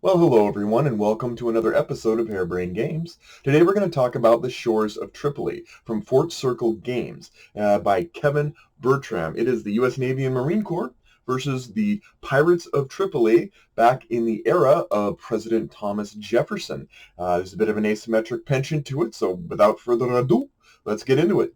Well, hello everyone, and welcome to another episode of Harebrained Games. Today we're going to talk about The Shores of Tripoli from Fort Circle Games by Kevin Bertram. It is the U.S. Navy and Marine Corps versus the Pirates of Tripoli back in the era of President Thomas Jefferson. There's a bit of an asymmetric penchant to it, so without further ado, let's get into it.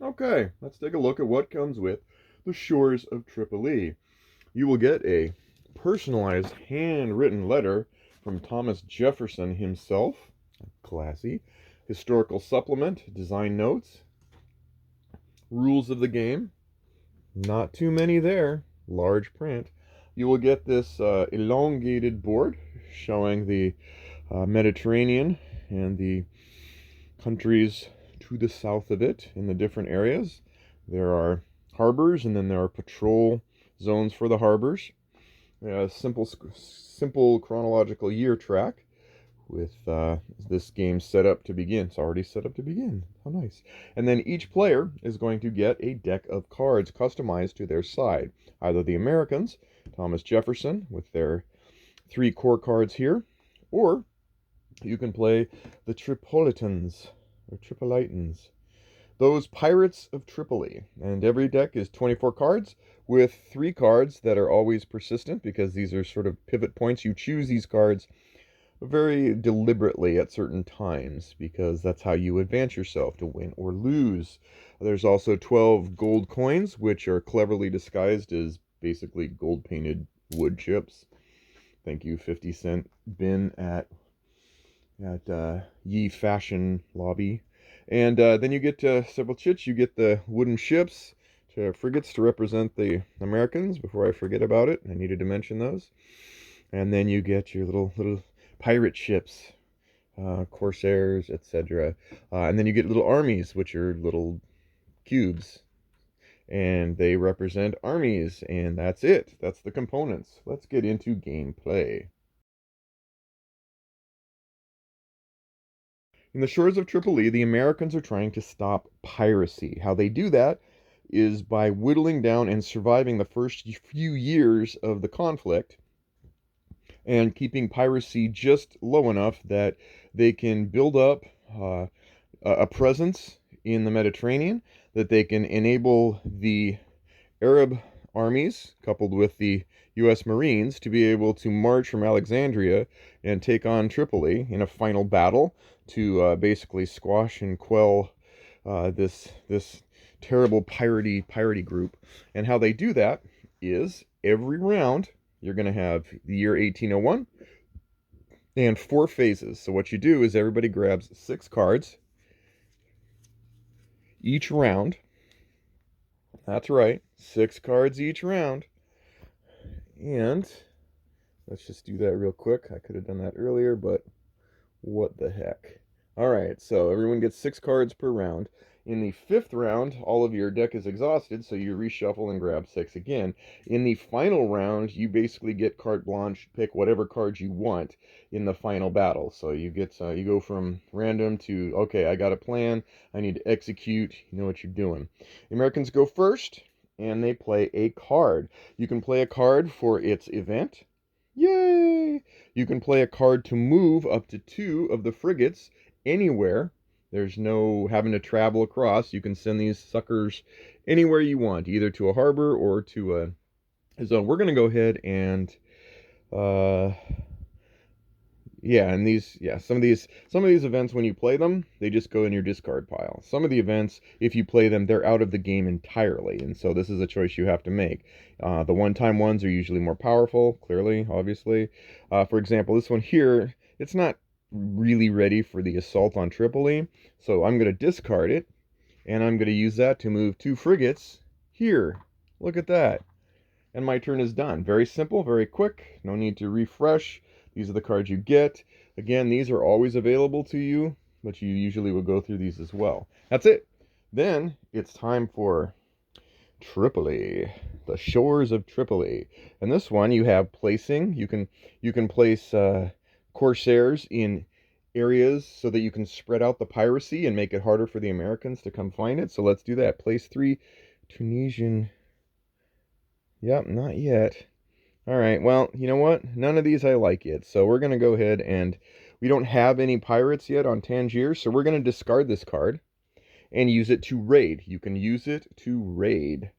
Okay, let's take a look at what comes with The Shores of Tripoli. You will get a personalized handwritten letter from Thomas Jefferson himself, classy, historical supplement, design notes, rules of the game, not too many there, large print. You will get this elongated board showing the Mediterranean and the countries to the south of it in the different areas. There are harbors, and then there are patrol zones for the harbors. Simple chronological year track with this game set up to begin. It's already set up to begin. How nice. And then each player is going to get a deck of cards customized to their side. Either the Americans, Thomas Jefferson, with their 3 core cards here, or you can play the Tripolitans, or Tripolitans. Those Pirates of Tripoli. And every deck is 24 cards with 3 cards that are always persistent because these are sort of pivot points. You choose these cards very deliberately at certain times because that's how you advance yourself to win or lose. There's also 12 gold coins, which are cleverly disguised as basically gold painted wood chips. Thank you, 50-cent bin at Ye Fashion Lobby. And then you get several chits. You get the wooden ships, frigates to represent the Americans. Before I forget about it, I needed to mention those. And then you get your little pirate ships, corsairs, etc. And then you get little armies, which are little cubes. And they represent armies. And that's it. That's the components. Let's get into gameplay. In the shores of Tripoli, the Americans are trying to stop piracy. How they do that is by whittling down and surviving the first few years of the conflict and keeping piracy just low enough that they can build up a presence in the Mediterranean, that they can enable the Arab armies, coupled with the U.S. Marines, to be able to march from Alexandria and take on Tripoli in a final battle to basically squash and quell this terrible piratey group. And how they do that is every round you're going to have the year 1801 and 4 phases. So what you do is everybody grabs 6 cards each round. That's right, 6 cards each round. And let's just do that real quick. I could have done that earlier, but what the heck. All right, so everyone gets 6 cards per round. In the 5th round, all of your deck is exhausted, so you reshuffle and grab 6 again. In the final round, you basically get carte blanche, pick whatever cards you want in the final battle. So you get you go from random to, okay, I got a plan, I need to execute, you know what you're doing. The Americans go first, and they play a card. You can play a card for its event. Yay! You can play a card to move up to 2 of the frigates anywhere. There's no having to travel across. You can send these suckers anywhere you want, either to a harbor or to a zone. We're going to go ahead and some of these events, when you play them, they just go in your discard pile. Some of the events, if you play them, they're out of the game entirely, and so this is a choice you have to make. The one-time ones are usually more powerful, clearly, obviously. For example, this one here, it's not really ready for the assault on Tripoli, so I'm going to discard it, and I'm going to use that to move 2 frigates here. Look at that. And my turn is done. Very simple, very quick, no need to refresh. These are the cards you get. Again, these are always available to you, but you usually will go through these as well. That's it. Then it's time for Tripoli, the shores of Tripoli. And this one you have placing. You can place corsairs in areas so that you can spread out the piracy and make it harder for the Americans to come find it. So let's do that. Place 3, Tunisian. Yep, not yet. All right, well, you know what? None of these I like yet. So we're going to go ahead and we don't have any pirates yet on Tangier. So we're going to discard this card and use it to raid. You can use it to raid.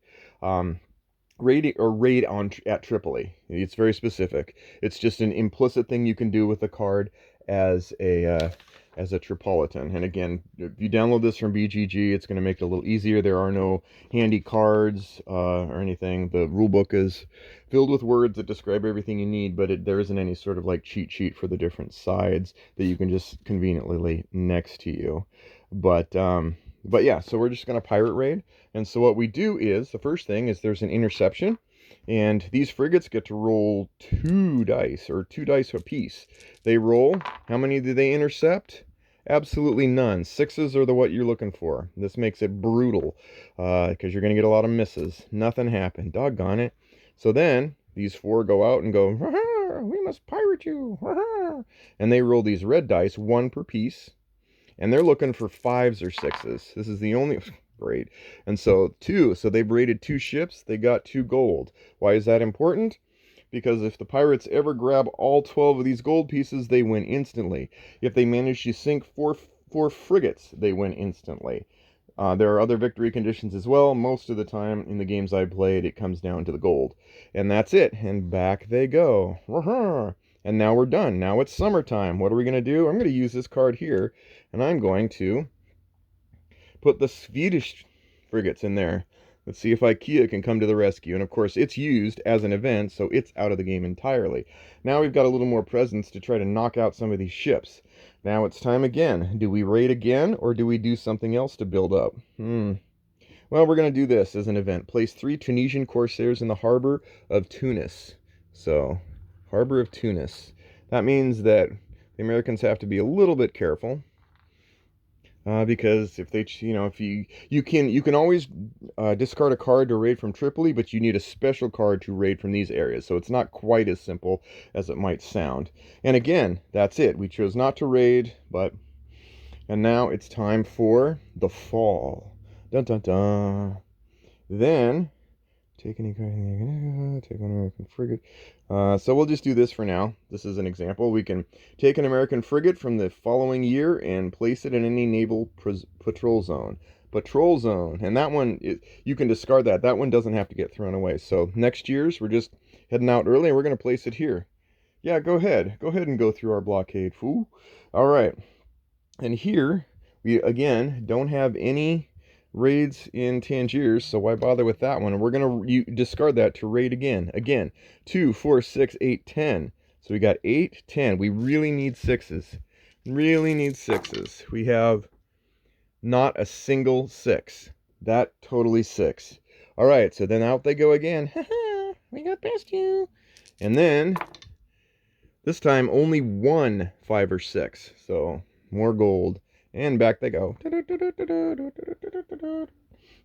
Raid on at Tripoli. It's very specific. It's just an implicit thing you can do with the card as a Tripolitan. And again, if you download this from BGG, it's going to make it a little easier. There are no handy cards or anything. The rulebook is filled with words that describe everything you need, but there isn't any sort of like cheat sheet for the different sides that you can just conveniently lay next to you. But yeah, so we're just going to pirate raid. And so what we do is, the first thing is there's an interception, and these frigates get to roll 2 dice, or 2 dice apiece. They roll, how many do they intercept? Absolutely none. 6s are what you're looking for. This makes it brutal, because you're going to get a lot of misses. Nothing happened. Doggone it. So then, these 4 go out and go, we must pirate you. And they roll these red dice, 1 per piece. And they're looking for 5s or 6s. This is the only... Great. And so 2. So they've raided 2 ships. They got 2 gold. Why is that important? Because if the pirates ever grab all 12 of these gold pieces, they win instantly. If they manage to sink 4 frigates, they win instantly. There are other victory conditions as well. Most of the time in the games I played, it comes down to the gold. And that's it. And back they go. And now we're done. Now it's summertime. What are we going to do? I'm going to use this card here, and I'm going to put the Swedish frigates in there. Let's see if IKEA can come to the rescue. And of course, it's used as an event, so it's out of the game entirely. Now we've got a little more presence to try to knock out some of these ships. Now it's time again. Do we raid again, or do we do something else to build up? Well, we're going to do this as an event. Place 3 Tunisian corsairs in the harbor of Tunis. So, harbor of Tunis. That means that the Americans have to be a little bit careful. Because if they, if you can always discard a card to raid from Tripoli, but you need a special card to raid from these areas. So it's not quite as simple as it might sound. And again, that's it. We chose not to raid, and now it's time for the fall. Dun dun dun. Then take any card, take one American frigate. So we'll just do this for now. This is an example. We can take an American frigate from the following year and place it in any naval patrol zone. Patrol zone. And that one, you can discard that. That one doesn't have to get thrown away. So next year's, we're just heading out early and we're going to place it here. Yeah, go ahead. Go ahead and go through our blockade, fool. All right. And here, we, again, don't have any raids in Tangiers, so why bother with that one? And we're going to discard that to raid again. Again, 2, 4, 6, 8, 10. So we got 8, 10. We really need 6s. Really need 6s. We have not a single 6. That totally 6. All right, so then out they go again. We got past you. And then, this time only 1 5 or 6. So more gold. And back they go.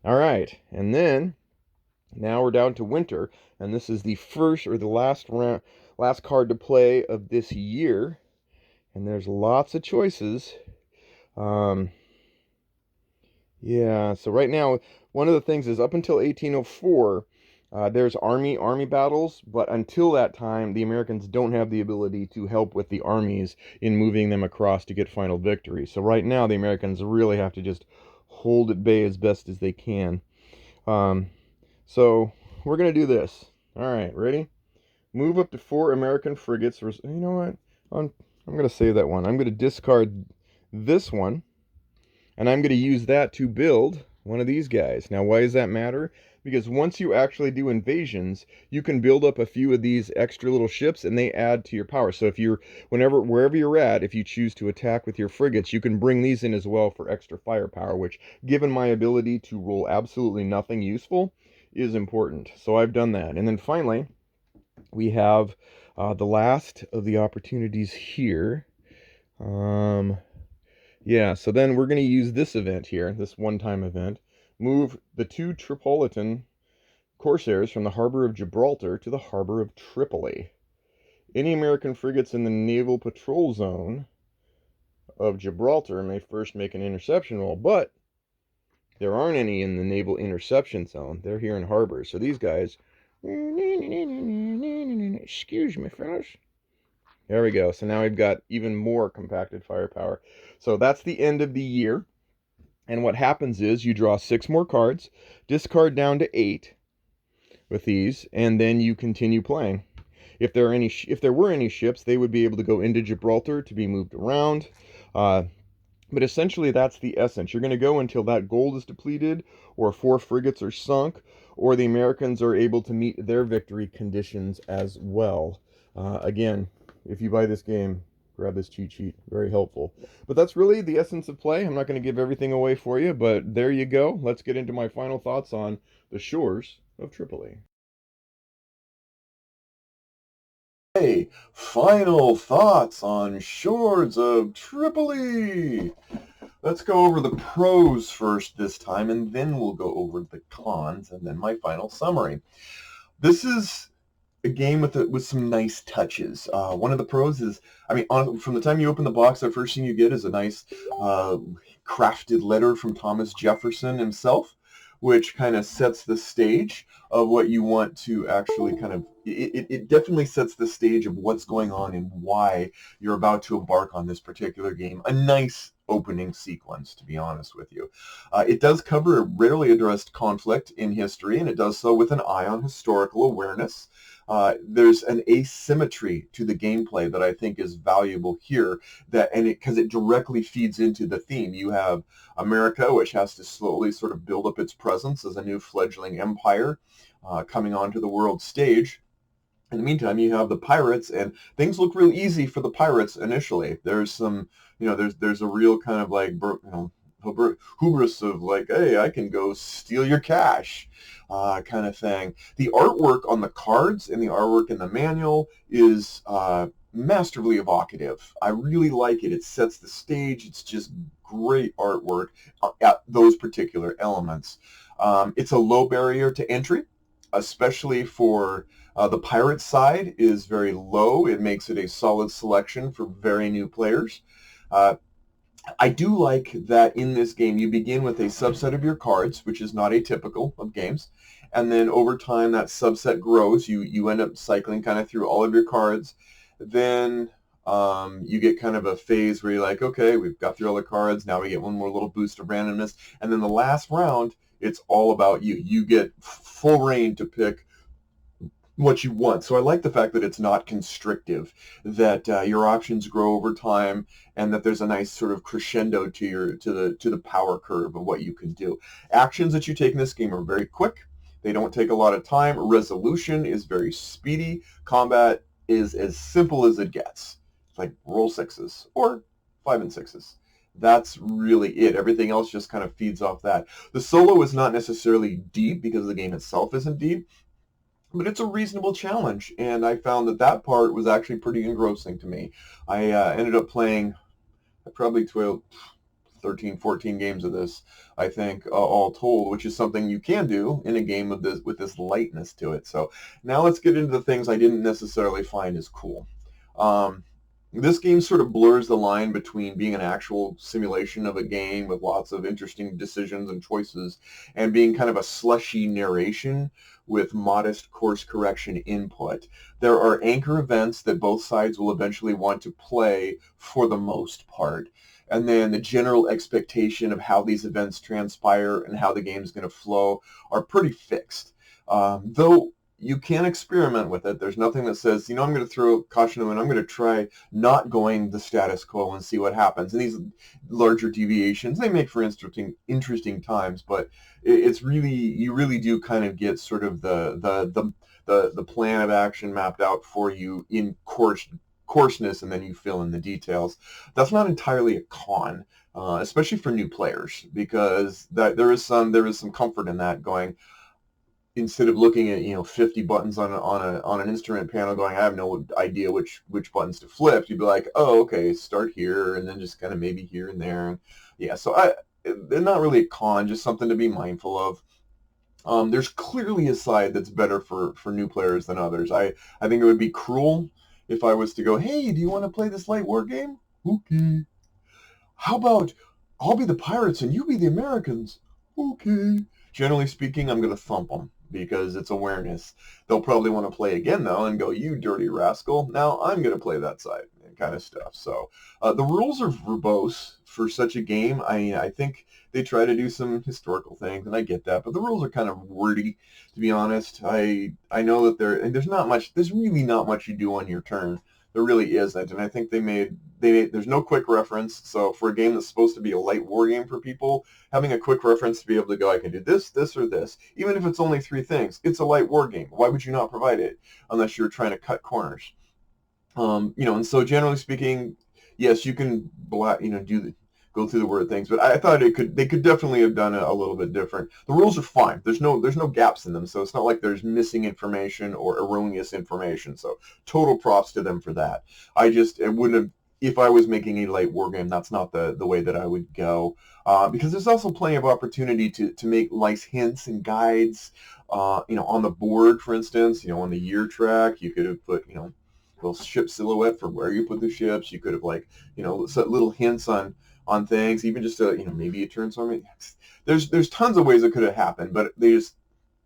All right, and then now we're down to winter, and this is the first or the last card to play of this year, and there's lots of choices. Yeah, so right now one of the things is up until 1804. There's army battles, but until that time, the Americans don't have the ability to help with the armies in moving them across to get final victory. So right now, the Americans really have to just hold at bay as best as they can. So we're going to do this. All right, ready? Move up to 4 American frigates. You know what? I'm going to save that one. I'm going to discard this one, and I'm going to use that to build one of these guys. Now, why does that matter? Because once you actually do invasions, you can build up a few of these extra little ships and they add to your power. So if you're, wherever you're at, if you choose to attack with your frigates, you can bring these in as well for extra firepower, which, given my ability to roll absolutely nothing useful, is important. So I've done that. And then finally, we have the last of the opportunities here. Yeah, so then we're going to use this event here, this one-time event. Move the 2 Tripolitan corsairs from the harbor of Gibraltar to the harbor of Tripoli. Any American frigates in the naval patrol zone of Gibraltar may first make an interception roll, but there aren't any in the naval interception zone. They're here in harbor. So these guys, excuse me, fellas. There we go. So now we've got even more compacted firepower. So that's the end of the year. And what happens is you draw 6 more cards, discard down to 8 with these, and then you continue playing. If there were any ships, they would be able to go into Gibraltar to be moved around. But essentially, that's the essence. You're going to go until that gold is depleted, or 4 frigates are sunk, or the Americans are able to meet their victory conditions as well. Again, if you buy this game, grab this cheat sheet. Very helpful. But that's really the essence of play. I'm not going to give everything away for you, but there you go. Let's get into my final thoughts on the shores of Tripoli. Hey, final thoughts on Shores of Tripoli. Let's go over the pros first this time, and then we'll go over the cons, and then my final summary. This is a game with some nice touches. One of the pros is, from the time you open the box, the first thing you get is a nice crafted letter from Thomas Jefferson himself, which kind of sets the stage of what you want to actually kind of, it definitely sets the stage of what's going on and why you're about to embark on this particular game. A nice opening sequence, to be honest with you. It does cover a rarely addressed conflict in history, and it does so with an eye on historical awareness. There's an asymmetry to the gameplay that I think is valuable here, because it directly feeds into the theme. You have America, which has to slowly sort of build up its presence as a new fledgling empire coming onto the world stage. In the meantime, you have the pirates, and things look real easy for the pirates initially. There's some, there's a real kind of like, hubris of like, hey, I can go steal your cash, kind of thing. The artwork on the cards and the artwork in the manual is masterfully evocative. I really like it. It sets the stage. It's just great artwork at those particular elements. It's a low barrier to entry, especially for the pirate side is very low. It makes it a solid selection for very new players. I do like that in this game you begin with a subset of your cards, which is not atypical of games, and then over time that subset grows. You end up cycling kind of through all of your cards. Then you get kind of a phase where you're like, okay, we've got through all the cards. Now we get one more little boost of randomness, and then the last round, it's all about you. You get full reign to pick what you want. So I like the fact that it's not constrictive, that your options grow over time, and that there's a nice sort of crescendo to the power curve of what you can do. Actions that you take in this game are very quick. They don't take a lot of time. Resolution is very speedy. Combat is as simple as it gets. It's like roll 6s or 5 and 6s. That's really it. Everything else just kind of feeds off that. The solo is not necessarily deep because the game itself isn't deep, but it's a reasonable challenge, and I found that part was actually pretty engrossing to me. I ended up playing probably 12, 13, 14 games of this, I think, all told, which is something you can do in a game of this with this lightness to it. So now let's get into the things I didn't necessarily find as cool. This game sort of blurs the line between being an actual simulation of a game with lots of interesting decisions and choices and being kind of a slushy narration with modest course correction input. There are anchor events that both sides will eventually want to play for the most part. And then the general expectation of how these events transpire and how the game is going to flow are pretty fixed. Though you can experiment with it. There's nothing that says, I'm going to throw caution to the wind. I'm going to try not going the status quo and see what happens. And these larger deviations, they make for interesting times, but it's really, you really do kind of get sort of the plan of action mapped out for you in coarseness, and then you fill in the details. That's not entirely a con, especially for new players, because there is some comfort in that, going, instead of looking at 50 buttons on an instrument panel, going, I have no idea which buttons to flip, you'd be like, oh, okay, start here and then just kind of maybe here and there. Yeah, so they're not really a con, just something to be mindful of. There's clearly a side that's better for new players than others. I think it would be cruel if I was to go, hey, do you want to play this light war game? Okay. How about I'll be the pirates and you be the Americans? Okay. Generally speaking, I'm going to thump them because it's awareness. They'll probably want to play again, though, and go, you dirty rascal. Now I'm going to play that side, and kind of stuff. So the rules are verbose for such a game. I think they try to do some historical things, and I get that, but the rules are kind of wordy, to be honest. I know that there's really not much you do on your turn. There really isn't, and I think there's no quick reference. So for a game that's supposed to be a light war game for people, having a quick reference to be able to go, I can do this, this, or this, even if it's only 3 things, it's a light war game. Why would you not provide it unless you're trying to cut corners? And so generally speaking, yes, you can go through the word things, but I thought they could definitely have done it a little bit different. The rules are fine. There's no gaps in them, so it's not like there's missing information or erroneous information. So total props to them for that. It wouldn't have, if I was making a light war game, that's not the way that I would go, because there's also plenty of opportunity to make nice hints and guides. On the board, for instance, on the year track, you could have put, little ship silhouette for where you put the ships. You could have set little hints on things, even just maybe a turn something. There's tons of ways it could have happened, but they just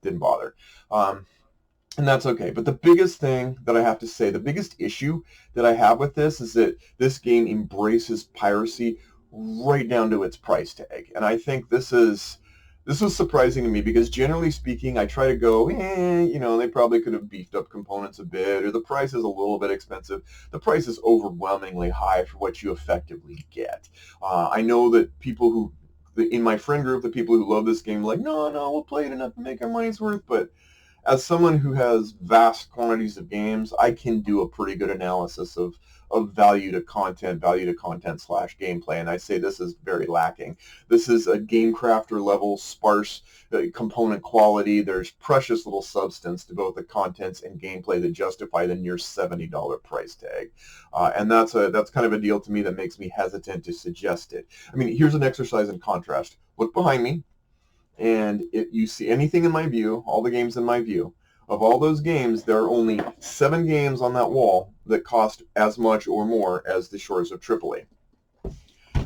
didn't bother. And that's okay. But the biggest thing that I have to say, the biggest issue that I have with this is that this game embraces piracy right down to its price tag. And I think this was surprising to me because generally speaking, I try to go, they probably could have beefed up components a bit, or the price is a little bit expensive. The price is overwhelmingly high for what you effectively get. I know that in my friend group, the people who love this game are like, no, we'll play it enough to make our money's worth, but as someone who has vast quantities of games, I can do a pretty good analysis of value to content slash gameplay, and I say this is very lacking. This is a game crafter level, sparse component quality. There's precious little substance to both the contents and gameplay that justify the near $70 price tag, and that's kind of a deal to me that makes me hesitant to suggest it. I mean, here's an exercise in contrast. Look behind me. And if you see anything in my view, all the games in my view, of all those games, there are only 7 games on that wall that cost as much or more as The Shores of Tripoli.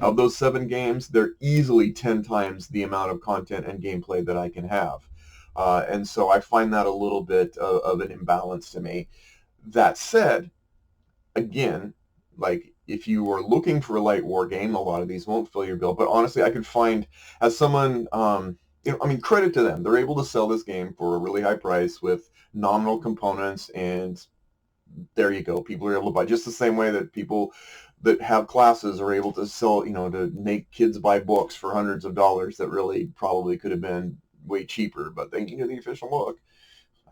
Of those 7 games, they're easily 10 times the amount of content and gameplay that I can have. And so I find that a little bit of an imbalance to me. That said, again, like if you are looking for a light war game, a lot of these won't fill your bill. But honestly, I could find, as someone, credit to them. They're able to sell this game for a really high price with nominal components, and there you go. People are able to buy just the same way that people that have classes are able to sell, to make kids buy books for hundreds of dollars that really probably could have been way cheaper. But they the official book.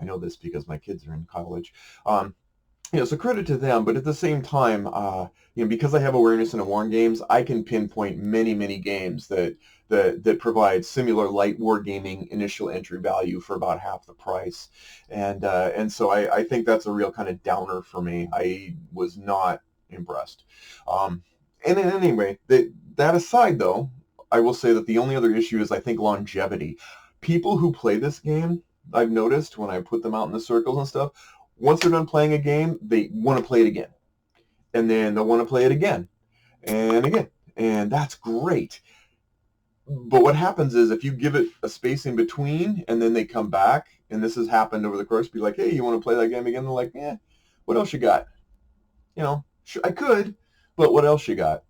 I know this because my kids are in college. So credit to them, but at the same time, because I have awareness in war games, I can pinpoint many, many games that provide similar light wargaming initial entry value for about half the price, and so I think that's a real kind of downer for me. I was not impressed. And then anyway, that aside, though, I will say that the only other issue is I think longevity. People who play this game, I've noticed when I put them out in the circles and stuff, once they're done playing a game, they want to play it again. And then they'll want to play it again and again. And that's great. But what happens is if you give it a space in between and then they come back, and this has happened over the course, be like, hey, you want to play that game again? They're like, what else you got? I could, but what else you got?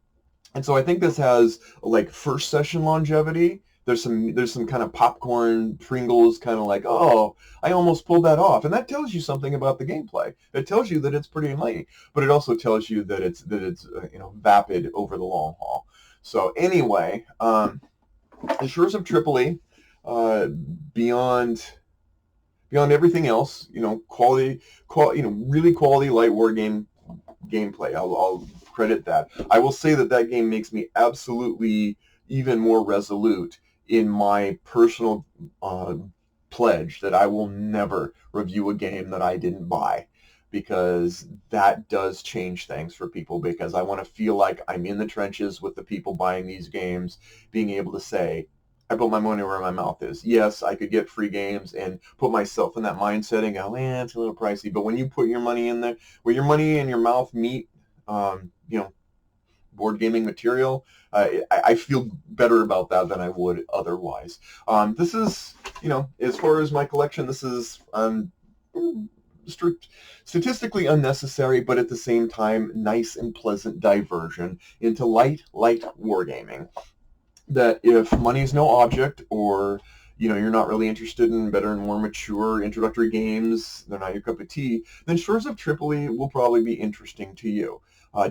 And so I think this has like first session longevity. There's some kind of popcorn Pringles kind of like, oh, I almost pulled that off, and that tells you something about the gameplay. It tells you that it's pretty enlightening, but it also tells you that it's vapid over the long haul. So anyway, The Shores of Tripoli, beyond everything else, quality, really quality light war gameplay. I'll credit that. I will say that game makes me absolutely even more resolute in my personal pledge that I will never review a game that I didn't buy, because that does change things for people, because I want to feel like I'm in the trenches with the people buying these games, being able to say, I put my money where my mouth is. Yes, I could get free games and put myself in that mindset and go, it's a little pricey. But when you put your money in there, where your money and your mouth meet, board gaming material, I feel better about that than I would otherwise. This is, as far as my collection, this is statistically unnecessary, but at the same time, nice and pleasant diversion into light wargaming. That if money is no object, or you're not really interested in better and more mature introductory games, they're not your cup of tea, then Shores of Tripoli will probably be interesting to you.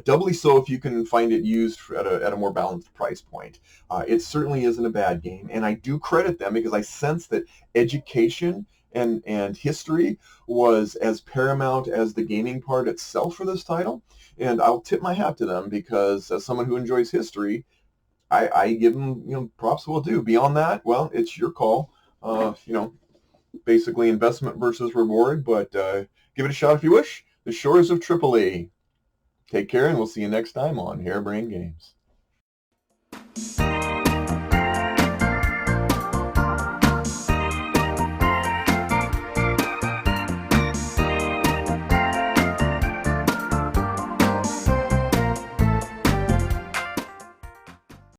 Doubly so if you can find it used at a more balanced price point. It certainly isn't a bad game, and I do credit them because I sense that education and history was as paramount as the gaming part itself for this title. And I'll tip my hat to them because, as someone who enjoys history, I give them, props will do. Beyond that, well, it's your call. Basically investment versus reward, but give it a shot if you wish. The Shores of Tripoli. Take care, and we'll see you next time on Harebrained Games.